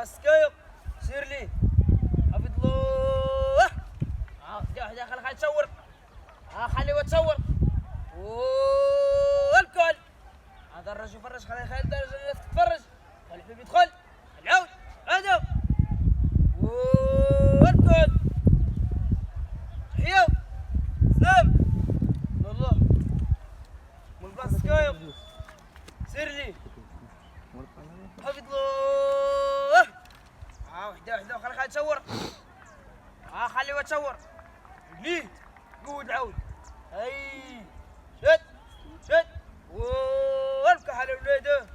السكايق سير لي حفظ الله. وحده خلي تصور. خليه تصور والكل. هذا الرجل يفرج خلي الناس تتفرج. خلي الحبيب يدخل. خلي عاود هذا والكل. تحية سلام والله من بلاصة سكايق سير لي حفظ الله. وحده خلي تصور. خليه تصور ليه قود عاود. اي شد والكحل ولاده